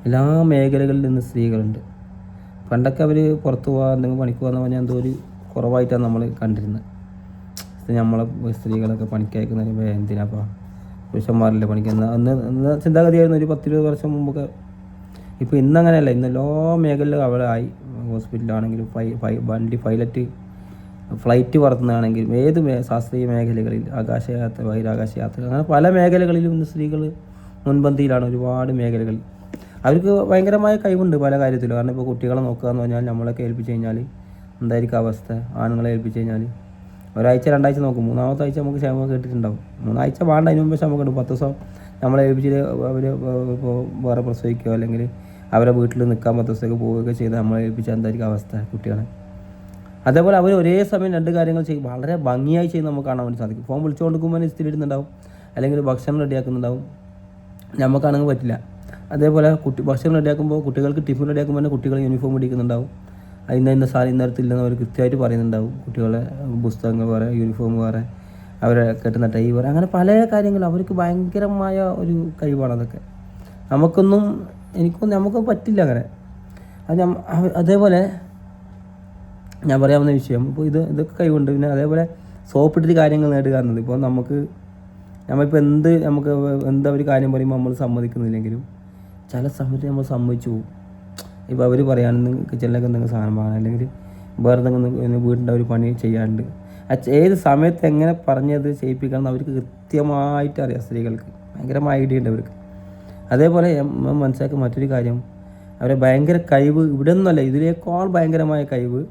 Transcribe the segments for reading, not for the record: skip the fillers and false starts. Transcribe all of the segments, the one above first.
എല്ലാ മേഖലകളിൽ നിന്ന് സ്ത്രീകളുണ്ട്. പണ്ടൊക്കെ അവർ പുറത്ത് പോകാൻ എന്തെങ്കിലും പണിക്ക് പോകാന്ന് പറഞ്ഞാൽ എന്തോ ഒരു കുറവായിട്ടാണ് നമ്മൾ കണ്ടിരുന്നത്. നമ്മളെ സ്ത്രീകളൊക്കെ പണിക്കയക്കുന്നതിന് എന്തിനാപ്പോൾ പുരുഷന്മാരല്ലേ പണിക്കുന്ന അന്ന് ചിന്താഗതിയായിരുന്നു ഒരു 10-20 വർഷം മുമ്പൊക്കെ. ഇപ്പോൾ ഇന്നങ്ങനെയല്ല. ഇന്ന് എല്ലാ മേഖലയിലും അവരായി. ഹോസ്പിറ്റലാണെങ്കിലും വണ്ടി ഫ്ലൈറ്റ് പറത്തുന്നതാണെങ്കിലും ഏത് ശാസ്ത്രീയ മേഖലകളിൽ ആകാശയാത്ര, ബഹിരാകാശയാത്ര, അങ്ങനെ പല മേഖലകളിലും ഇന്ന് സ്ത്രീകൾ മുൻപന്തിയിലാണ്. ഒരുപാട് മേഖലകളിൽ അവർക്ക് ഭയങ്കരമായ കഴിവുണ്ട് പല കാര്യത്തിലും. കാരണം ഇപ്പോൾ കുട്ടികളെ നോക്കുക എന്ന് പറഞ്ഞാൽ നമ്മളൊക്കെ ഏൽപ്പിച്ച് കഴിഞ്ഞാൽ എന്തായിരിക്കും അവസ്ഥ? ആണുങ്ങളെ ഏൽപ്പിച്ച് കഴിഞ്ഞാൽ ഒരാഴ്ച 2 ആഴ്ച നോക്കും, 3-ാമത്തെ ആഴ്ച നമുക്ക് ക്ഷമ കേട്ടിട്ടുണ്ടാവും. 3 ആഴ്ച വേണ്ട, അതിന് മുമ്പ് ക്ഷമ കിട്ടും. 10 ദിവസം നമ്മളെ ഏൽപ്പിച്ചിട്ട് അവർ ഇപ്പോൾ വേറെ പ്രസവിക്കുകയോ അല്ലെങ്കിൽ അവരെ വീട്ടിൽ നിൽക്കാൻ 10 ദിവസത്തേക്ക് പോവുകയൊക്കെ ചെയ്ത് നമ്മളെ ഏൽപ്പിച്ചാൽ എന്തായിരിക്കും അവസ്ഥ കുട്ടികളെ? അതേപോലെ അവർ ഒരേ സമയം 2 കാര്യങ്ങൾ ചെയ്യും, വളരെ ഭംഗിയായി ചെയ്യുന്നത് നമുക്ക് കാണാൻ വേണ്ടി സാധിക്കും. ഫോൺ വിളിച്ചു കൊടുക്കുമ്പോൾ ഇസ്തിരി ഇടുന്നുണ്ടാവും, അല്ലെങ്കിൽ ഭക്ഷണം റെഡിയാക്കുന്നുണ്ടാവും. നമുക്കാണെങ്കിൽ പറ്റില്ല. അതേപോലെ ഭക്ഷണം റെഡിയാക്കുമ്പോൾ കുട്ടികൾക്ക് ടിഫിൻ റെഡിയാക്കുമ്പോൾ തന്നെ കുട്ടികൾ യൂണിഫോം ഇടിക്കുന്നുണ്ടാവും. ഇന്ന സാധനം ഇന്നേരത്തില്ലെന്ന് അവർ കൃത്യമായിട്ട് പറയുന്നുണ്ടാവും. കുട്ടികളെ പുസ്തകങ്ങൾ വേറെ, യൂണിഫോം വേറെ, അവരെ കെട്ടുന്ന ടൈ വേറെ, അങ്ങനെ പല കാര്യങ്ങളും അവർക്ക് ഭയങ്കരമായ ഒരു കഴിവാണ് അതൊക്കെ. നമുക്കൊന്നും പറ്റില്ല അങ്ങനെ. അതേപോലെ ഞാൻ പറയാവുന്ന വിഷയം ഇപ്പോൾ ഇതൊക്കെ കഴിവുണ്ട്. പിന്നെ അതേപോലെ സോപ്പിട്ടിട്ട് കാര്യങ്ങൾ നേടുക എന്നത്. ഇപ്പോൾ നമ്മളിപ്പോൾ എന്താ ഒരു കാര്യം പറയുമ്പോൾ നമ്മൾ സമ്മതിക്കുന്നില്ലെങ്കിലും ചില സമയത്ത് നമ്മൾ സമ്മതിച്ചു പോകും. ഇപ്പോൾ അവർ പറയുകയാണെന്ന് കിച്ചണിലേക്ക് എന്തെങ്കിലും സാധനം വാങ്ങാൻ, അല്ലെങ്കിൽ വേറെ എന്തെങ്കിലും വീടിൻ്റെ ഒരു പണി ചെയ്യാണ്ട് ഏത് സമയത്ത് എങ്ങനെ പറഞ്ഞത് ചെയ്യിപ്പിക്കണം എന്ന് അവർക്ക് കൃത്യമായിട്ട് അറിയാം. സ്ത്രീകൾക്ക് ഭയങ്കരമായ ഐഡിയ ഉണ്ട് അവർക്ക്. അതേപോലെ മനസ്സിലാക്കിയ മറ്റൊരു കാര്യം, അവരെ ഭയങ്കര കഴിവ് ഇവിടെ നിന്നല്ല, ഇതിനേക്കാൾ ഭയങ്കരമായ കഴിവ്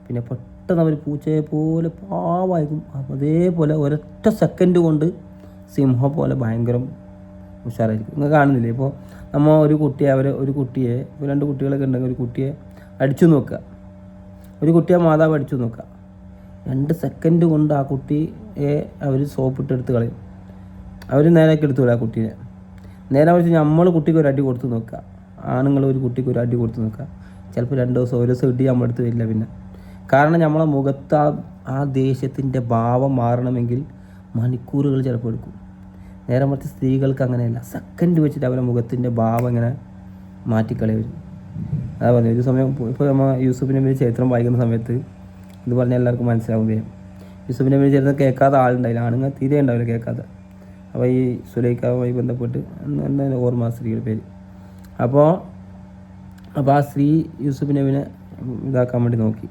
പിന്നെ പെട്ടെന്ന് അവർ പൂച്ചയെ പോലെ പാവായിരിക്കും. അതേപോലെ ഒരൊറ്റ സെക്കൻഡ് കൊണ്ട് സിംഹം പോലെ ഭയങ്കര ഉഷാറായിരിക്കും. നിങ്ങൾ കാണുന്നില്ലേ? ഇപ്പോൾ നമ്മൾ ഒരു കുട്ടിയെ 2 കുട്ടികളൊക്കെ ഉണ്ടെങ്കിൽ ഒരു കുട്ടിയെ അടിച്ചു നോക്കുക, ഒരു കുട്ടിയെ മാതാവ് അടിച്ചു നോക്കുക, 2 സെക്കൻഡ് കൊണ്ട് ആ കുട്ടിയെ അവർ സോപ്പിട്ടെടുത്ത് കളയും. അവർ നേരാക്കി എടുത്തു ആ കുട്ടീനെ. നേരെ വെച്ച് നമ്മൾ കുട്ടിക്ക് ഒരു അടി കൊടുത്ത് നോക്കുക, ആണുങ്ങൾ ഒരു കുട്ടിക്ക് ഒരു അടി കൊടുത്ത് നോക്കുക, ചിലപ്പോൾ 2 ദിവസം 1 ദിവസം ഇടി നമ്മളെടുത്ത് വരില്ല. പിന്നെ കാരണം നമ്മളെ മുഖത്ത് ആ ദേഷ്യത്തിൻ്റെ ഭാവം മാറണമെങ്കിൽ മണിക്കൂറുകൾ ചിലപ്പോൾ എടുക്കും. നേരെ മറിച്ച് സ്ത്രീകൾക്ക് അങ്ങനെയല്ല, സെക്കൻഡ് വെച്ചിട്ട് അവരുടെ മുഖത്തിൻ്റെ ഭാവം ഇങ്ങനെ മാറ്റിക്കളയും. അതാ പറഞ്ഞത്. ഒരു സമയം ഇപ്പോൾ നമ്മൾ യൂസുഫ് നബിയുടെ ചരിത്രം വായിക്കുന്ന സമയത്ത് ഇത് പറഞ്ഞാൽ എല്ലാവർക്കും മനസ്സിലാവുകയും, യൂസുഫ് നബിയുടെ ചരിത്രം കേൾക്കാത്ത ആളുണ്ടായില്ല, ആണുങ്ങൾ തീരെ ഉണ്ടാവില്ല കേൾക്കാതെ. അപ്പോൾ ഈ സുലൈഖയുമായി ബന്ധപ്പെട്ട് എന്താ ഓർമ്മ സ്ത്രീയുടെ പേര്. അപ്പോൾ ആ സ്ത്രീ യൂസുഫ് നബിനെ ഇതാക്കാൻ വേണ്ടി നോക്കി.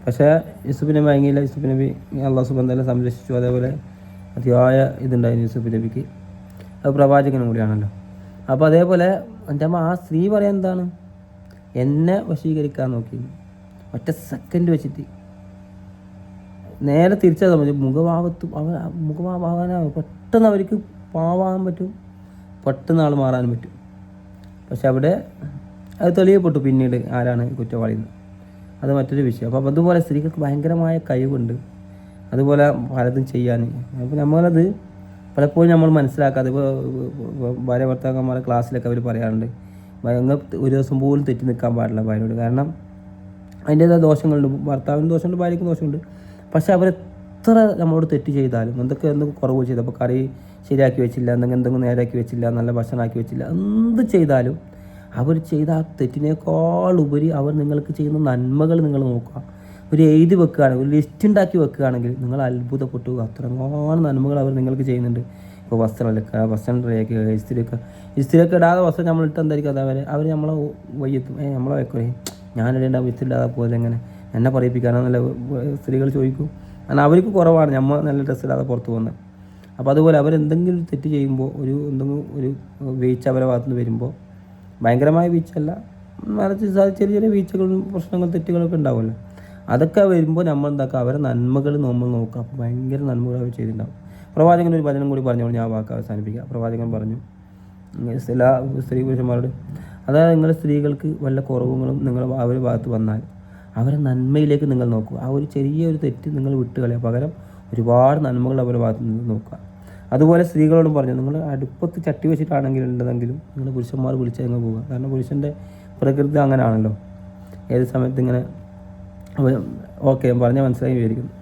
പക്ഷേ യൂസുഫ് നബി വാങ്ങിയില്ല. യൂസുഫ് നബി അള്ളാഹു സുബ്ഹാനഹു വ തആല സംരക്ഷിച്ചു. അതേപോലെ അതിയായ ഇതുണ്ടായിരുന്നു യൂസുഫ് നബിക്ക്. അത് പ്രവാചകനും കൂടിയാണല്ലോ. അപ്പോൾ അതേപോലെ എൻ്റെ അമ്മ ആ സ്ത്രീ പറയാൻ എന്താണ്, എന്നെ വശീകരിക്കാൻ നോക്കി. ഒറ്റ സെക്കൻഡ് വെച്ചിട്ട് നേരെ തിരിച്ചത് മുഖഭാവനാകും. പെട്ടെന്ന് അവർക്ക് പാവാൻ പറ്റും, പെട്ടെന്ന് ആൾ മാറാനും പറ്റും. പക്ഷെ അവിടെ അത് തെളിയപ്പെട്ടു പിന്നീട് ആരാണ് കുറ്റവാളിന്ന്. അത് മറ്റൊരു വിഷയം. അപ്പോൾ അതുപോലെ സ്ത്രീകൾക്ക് ഭയങ്കരമായ കഴിവുണ്ട്, അതുപോലെ പലതും ചെയ്യാൻ. അപ്പോൾ നമ്മളത് പലപ്പോഴും നമ്മൾ മനസ്സിലാക്കാതെ, ഇപ്പോൾ ഭാര്യ ഭർത്താക്കന്മാരുടെ ക്ലാസ്സിലൊക്കെ അവർ പറയാറുണ്ട്, നിങ്ങൾ ഒരു ദിവസം പോലും തെറ്റി നിൽക്കാൻ പാടില്ല ഭാര്യയോട്. കാരണം അതിൻ്റേതായ ദോഷങ്ങളുണ്ട്. ഭർത്താവിന് ദോഷമുണ്ട്, ഭാര്യയ്ക്ക് ദോഷമുണ്ട്. പക്ഷെ അവരെത്ര നമ്മളോട് തെറ്റ് ചെയ്താലും, എന്തൊക്കെ കുറവ് ചെയ്തു, അപ്പോൾ കറി ശരിയാക്കി വെച്ചില്ല, എന്തെങ്കിലും നേരാക്കി വെച്ചില്ല, നല്ല ഭക്ഷണമാക്കി വെച്ചില്ല, എന്ത് ചെയ്താലും അവർ ചെയ്ത ആ തെറ്റിനേക്കാൾ ഉപരി അവർ നിങ്ങൾക്ക് ചെയ്യുന്ന നന്മകൾ നിങ്ങൾ നോക്കുക. ഒരു എഴുതി വെക്കുകയാണെങ്കിൽ, ഒരു ലിസ്റ്റ് ഉണ്ടാക്കി വെക്കുകയാണെങ്കിൽ നിങ്ങൾ അത്ഭുതപ്പെട്ടു. അത്രങ്ങാനും നന്മകൾ അവർ നിങ്ങൾക്ക് ചെയ്യുന്നുണ്ട്. ഇപ്പോൾ വസ്ത്രം അലക്കുക, വസ്ത്രം റെഡിയാക്കുക, ഇസ്തിരിയൊക്കെ ഇടാതെ വസ്ത്രം നമ്മളിട്ട് എന്തായിരിക്കും അതവരെ അവർ നമ്മളെ വയ്യെത്തും. നമ്മളെ വെക്കേ ഞാനിടേണ്ട ഇസ്തിരിടാതെ പോലെ എങ്ങനെ എന്നെ പറയിപ്പിക്കാനാണെന്നല്ല സ്ത്രീകൾ ചോദിക്കും. കാരണം അവർക്ക് കുറവാണ് നമ്മൾ നല്ല ഡ്രസ്സ് ഇടാതെ പുറത്ത് പോകുന്നത്. അപ്പോൾ അതുപോലെ അവരെന്തെങ്കിലും തെറ്റ് ചെയ്യുമ്പോൾ ഒരു വീഴ്ച അവരെ ഭാഗത്തുനിന്ന് വരുമ്പോൾ, ഭയങ്കരമായ വീഴ്ചയല്ല, ചെറിയ ചെറിയ വീഴ്ചകളും പ്രശ്നങ്ങളും തെറ്റുകളൊക്കെ ഉണ്ടാവുമല്ലോ, അതൊക്കെ വരുമ്പോൾ നമ്മൾ എന്താക്കുക, അവരെ നന്മകൾ നമ്മൾ നോക്കുക. അപ്പോൾ ഭയങ്കര നന്മകൾ അവർ ചെയ്തിട്ടുണ്ടാവും. പ്രവാചകൻ ഒരു വചനം കൂടി പറഞ്ഞോളൂ, ഞാൻ വാക്ക് അവസാനിപ്പിക്കുക. പ്രവാചകൻ പറഞ്ഞു എല്ലാ സ്ത്രീ പുരുഷന്മാരോട്, അതായത് നിങ്ങളുടെ സ്ത്രീകൾക്ക് വല്ല കുറവുകളും അവരുടെ ഭാഗത്ത് വന്നാൽ അവരെ നന്മയിലേക്ക് നിങ്ങൾ നോക്കുക. ആ ഒരു ചെറിയൊരു തെറ്റ് നിങ്ങൾ വിട്ടുകളയുക, പകരം ഒരുപാട് നന്മകൾ അവരുടെ ഭാഗത്ത് നിന്ന് നോക്കുക. അതുപോലെ സ്ത്രീകളോടും പറഞ്ഞു, നിങ്ങൾ അടുപ്പത്ത് ചട്ടി വെച്ചിട്ടാണെങ്കിലും ഉണ്ടെങ്കിലും നിങ്ങൾ പുരുഷന്മാർ വിളിച്ചാൽ നിങ്ങൾ പോവുക. കാരണം പുരുഷൻ്റെ പ്രകൃതി അങ്ങനെയാണല്ലോ, ഏത് സമയത്ത് ഇങ്ങനെ ഓക്കെ പറഞ്ഞാൽ മനസ്സിലായി വിചാരിക്കുന്നു.